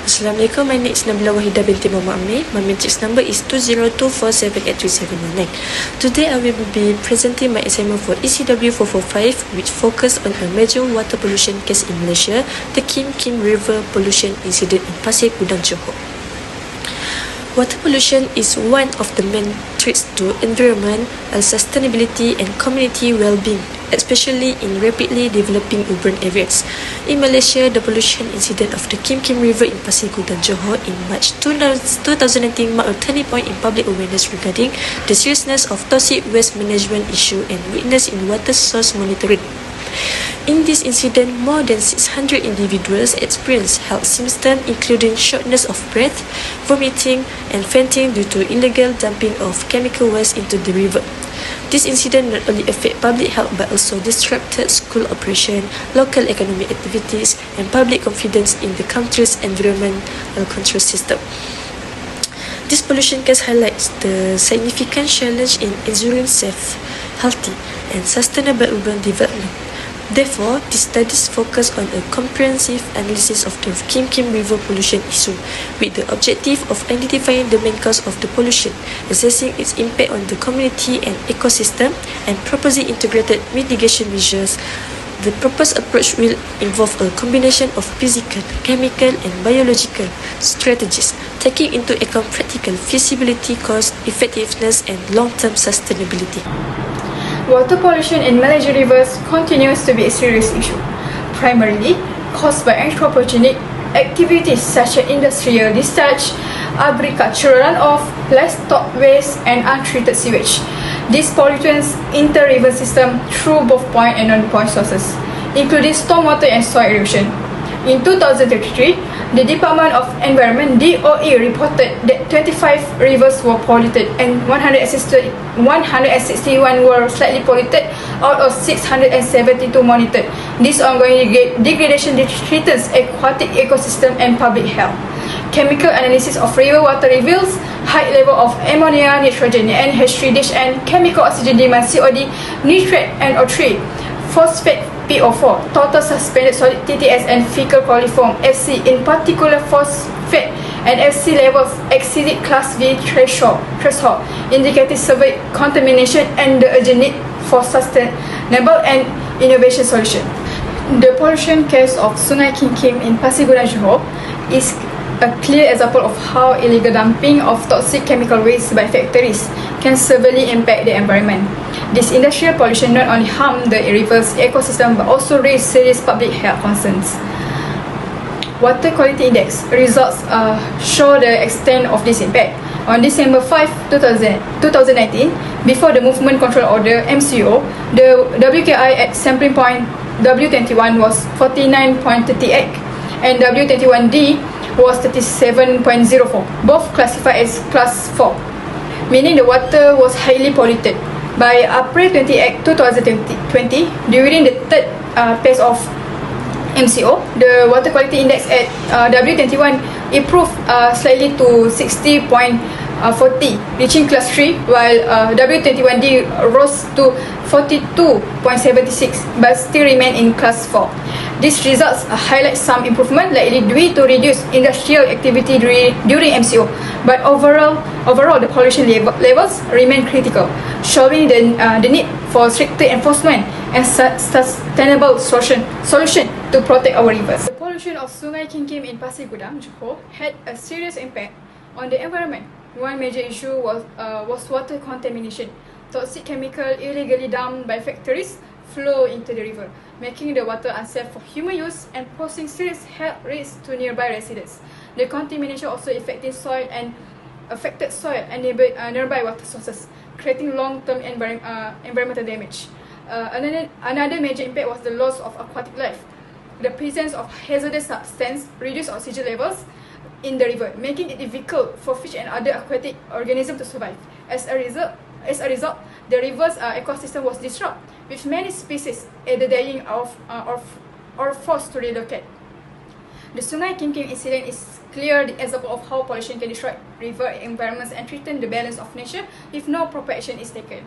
Assalamualaikum, my name is Nabila Wahidah binti Muhammad Amir. My matrix number is 202478379. Today I will be presenting my assignment for ECW445, which focus on a major water pollution case in Malaysia, the Kim River pollution incident in Pasir Gudang, Johor. Water pollution is one of the main threats to environment, sustainability and community well-being, especially in rapidly developing urban areas. In Malaysia, the pollution incident of the Kim River in Pasir Gudang, Johor in March 2019 marked a turning point in public awareness regarding the seriousness of toxic waste management issue and weakness in water source monitoring. In this incident, more than 600 individuals experienced health symptoms including shortness of breath, vomiting, and fainting due to illegal dumping of chemical waste into the river. This incident not only affected public health but also disrupted school operation, local economic activities, and public confidence in the country's environmental control system. This pollution case highlights the significant challenge in ensuring safe, healthy, and sustainable urban development. Therefore, these studies focus on a comprehensive analysis of the Kim River pollution issue, with the objective of identifying the main cause of the pollution, assessing its impact on the community and ecosystem, and proposing integrated mitigation measures. The proposed approach will involve a combination of physical, chemical, and biological strategies, taking into account practical feasibility, cost, effectiveness, and long-term sustainability. Water pollution in Malaysia rivers continues to be a serious issue, primarily caused by anthropogenic activities such as industrial discharge, agricultural runoff, livestock waste, and untreated sewage. These pollutants enter river system through both point and non-point sources, including stormwater and soil erosion. In 2023, the Department of Environment (DOE) reported that 25 rivers were polluted and 161 were slightly polluted out of 672 monitored. This ongoing degradation threatens aquatic ecosystem and public health. Chemical analysis of river water reveals high level of ammonia, nitrogen, NH3- and chemical oxygen demand (COD), nitrate and O3, phosphate PO4, total suspended solid TTS, and fecal coliform FC. In particular, phosphate and FC levels exceeded Class V threshold, indicating severe contamination and the urgent need for sustainable and innovation solution. The pollution case of Sungai Kim in Pasir Gudang, Johor is a clear example of how illegal dumping of toxic chemical waste by factories can severely impact the environment. This industrial pollution not only harm the river's ecosystem but also raise serious public health concerns. Water Quality Index results show the extent of this impact. On December 5, 2019, before the Movement Control Order (MCO), the WKI at sampling point W21 was 49.38 and W21D was 37.04, both classified as Class 4, meaning the water was highly polluted. By April 28, 2020, during the third phase of MCO, the Water Quality Index at W21 improved slightly to 60.40, reaching Class 3, while W21D rose to 42.76, but still remain in Class 4. These results highlight some improvement likely due to reduced industrial activity during MCO, but overall the pollution levels remain critical, showing the need for stricter enforcement and sustainable solution to protect our rivers. The pollution of Sungai Kim in Pasir Gudang, Johor had a serious impact on the environment. One major issue was water contamination. Toxic chemical illegally dumped by factories flow into the river, making the water unsafe for human use and posing serious health risks to nearby residents. The contamination also affected soil and nearby water sources, creating long-term environmental damage. Another major impact was the loss of aquatic life. The presence of hazardous substances reduced oxygen levels in the river, making it difficult for fish and other aquatic organisms to survive. As a result, the river's ecosystem was disrupted, with many species either dying or forced to relocate. The Sungai Kim incident is clear example of how pollution can destroy river environments and threaten the balance of nature if no proper action is taken.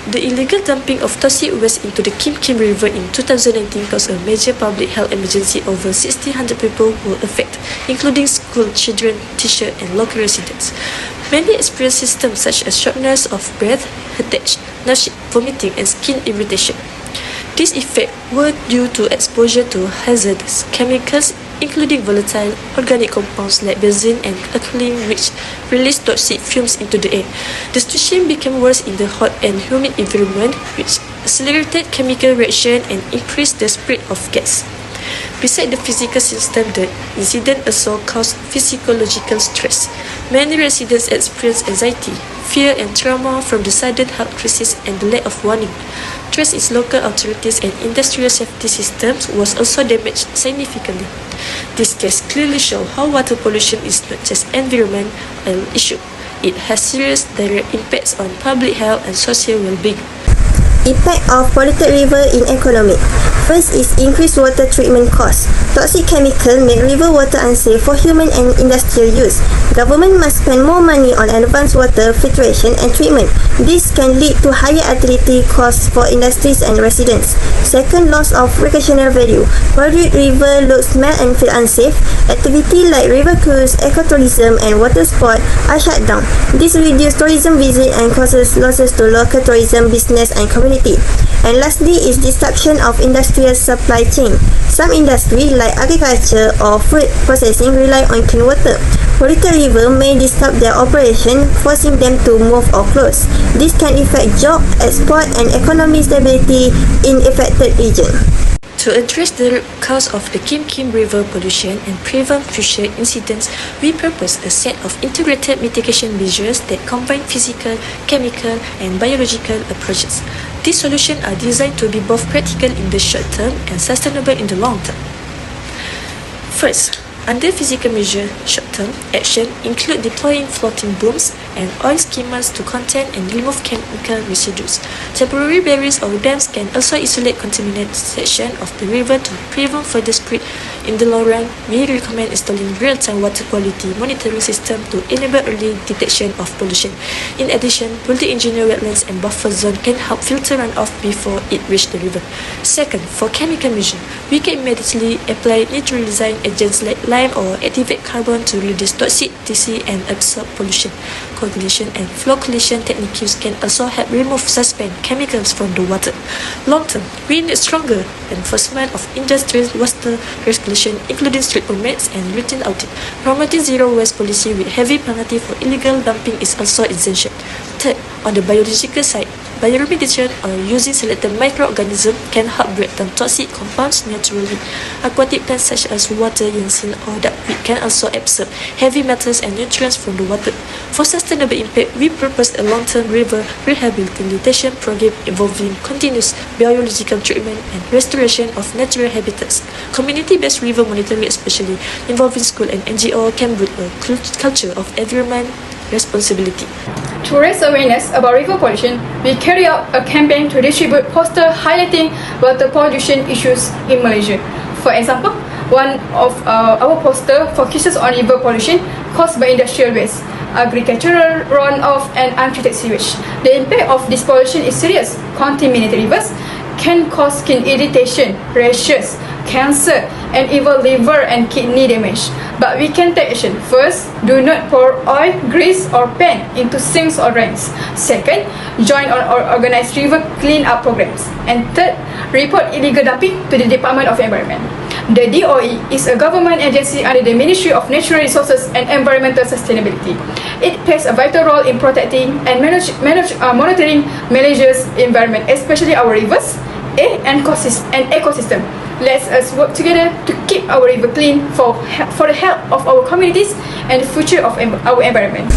The illegal dumping of toxic waste into the Kim Kim River in 2019 caused a major public health emergency. Over 1,600 people were affected, including school children, teachers, and local residents. Many experienced symptoms such as shortness of breath, headache, nausea, vomiting, and skin irritation. These effects were due to exposure to hazardous chemicals, including volatile organic compounds like benzene and ethylene, which release toxic fumes into the air. The situation became worse in the hot and humid environment, which accelerated chemical reaction and increased the spread of gas. Besides the physical symptoms, the incident also caused physiological stress. Many residents experienced anxiety, fear, and trauma from the sudden health crisis and the lack of warning. Trust in local authorities and industrial safety systems was also damaged significantly. This case clearly shows how water pollution is not just an environmental issue. It has serious direct impacts on public health and social well-being. Impact of polluted river in economy. First is increased water treatment costs. Toxic chemicals make river water unsafe for human and industrial use. Government must spend more money on advanced water filtration and treatment. This can lead to higher utility costs for industries and residents. Second, loss of recreational value. Polluted river look, smell and feel unsafe. Activities like river cruise, ecotourism and water sport are shut down. This reduces tourism visit and causes losses to local tourism business and community. And lastly is disruption of industrial supply chain. Some industries like agriculture or food processing rely on clean water. Polluted river may disrupt their operation, forcing them to move or close. This can affect job, export and economic stability in affected region. To address the cause of the Kim Kim River pollution and prevent future incidents, we propose a set of integrated mitigation measures that combine physical, chemical, and biological approaches. These solutions are designed to be both practical in the short term and sustainable in the long term. First, under physical measure, short-term action include deploying floating booms and oil skimmers to contain and remove chemical residues. Temporary barriers or dams can also isolate contaminated section of the river to prevent further spread. In the long run, we recommend installing real-time water quality monitoring system to enable early detection of pollution. In addition, multi-engineer wetlands and buffer zone can help filter runoff before it reaches the river. Second, for chemical measure, we can immediately apply neutralizing agents like lime or activate carbon to reduce toxicity and absorb pollution. Coagulation and flocculation techniques can also help remove suspend chemicals from the water. Long term, we need stronger enforcement of industrial water regulation, including strict permits and routine audit. Promoting zero waste policy with heavy penalty for illegal dumping is also essential. Third, on the biological side, bioremediation or using selected microorganisms can help break down toxic compounds naturally. Aquatic plants such as water yensil or duckweed can also absorb heavy metals and nutrients from the water. For sustainable impact, we propose a long-term river rehabilitation program involving continuous biological treatment and restoration of natural habitats. Community-based river monitoring, especially involving school and NGO, can build a culture of environment responsibility. To raise awareness about river pollution, we carry out a campaign to distribute posters highlighting water pollution issues in Malaysia. For example, one of our posters focuses on river pollution caused by industrial waste, agricultural runoff and untreated sewage. The impact of this pollution is serious. Contaminated rivers can cause skin irritation, rashes, cancer, and even liver and kidney damage. But we can take action. First, do not pour oil, grease, or paint into sinks or drains. Second, join on organized river clean-up programs. And third, report illegal dumping to the Department of Environment. The DOE is a government agency under the Ministry of Natural Resources and Environmental Sustainability. It plays a vital role in protecting and monitoring Malaysia's environment, especially our rivers and ecosystem. Let us work together to keep our river clean for the health of our communities and the future of our environment.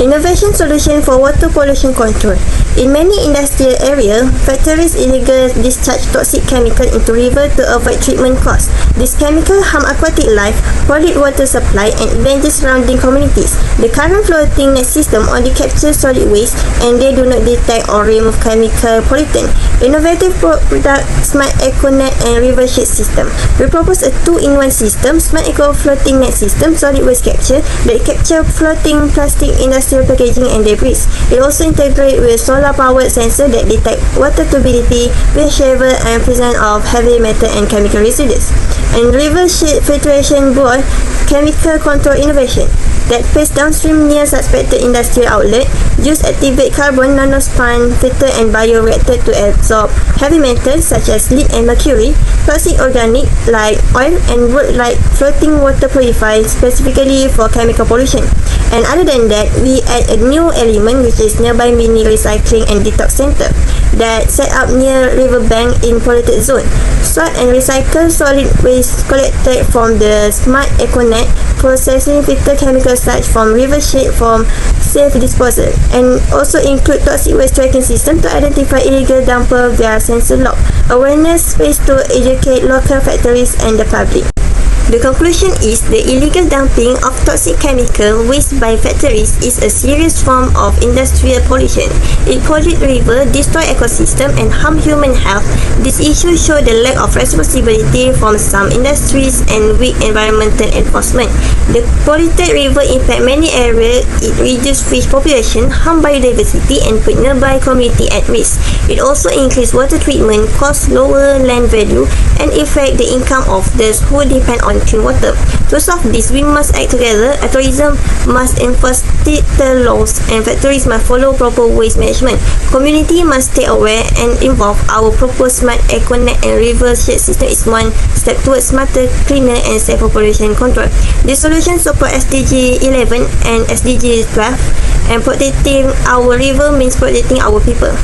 Innovation solution for water pollution control. In many industrial areas, factories illegally discharge toxic chemicals into river to avoid treatment costs. These chemicals harm aquatic life, pollute water supply, and endanger surrounding communities. The current floating net system only captures solid waste and they do not detect or remove chemical pollutant. Innovative products Smart EcoNet and River Shade system. We propose a 2-in-1 system, Smart Eco Floating Net system, solid waste capture, that capture floating plastic industrial packaging and debris. It also integrates with solar-powered sensor that detect water turbidity, waste level and presence of heavy metal and chemical residues. And River Shade filtration board, chemical control innovation that pays downstream near suspected industrial outlet, use activate carbon nanospan filter and bioreactor to absorb heavy metals such as lead and mercury, toxic organic like oil, and work like floating water purifier specifically for chemical pollution. And other than that, we add a new element which is nearby mini recycling and detox center that set up near riverbank in polluted zone. Sort and recycle solid waste collected from the Smart EcoNet, processing filter chemical sludge from river shade for safe disposal, and also include toxic waste tracking system to identify illegal dumper via sensor lock, awareness space to educate local factories and the public. The conclusion is the illegal dumping of toxic chemical waste by factories is a serious form of industrial pollution. It pollutes river, destroy ecosystem and harm human health. This issue show the lack of responsibility from some industries and weak environmental enforcement. The polluted river impact many areas. It reduce fish population, harm biodiversity and put nearby community at risk. It also increase water treatment, cause lower land value and affect the income of those who depend on clean water. To solve this, we must act together. Tourism must enforce stricter laws and factories must follow proper waste management. Community must stay aware and involved. Our proposed Smart EcoNet and River Shade system is one step towards smarter, cleaner and safer pollution control. The solution support SDG 11 and SDG 12, and protecting our river means protecting our people.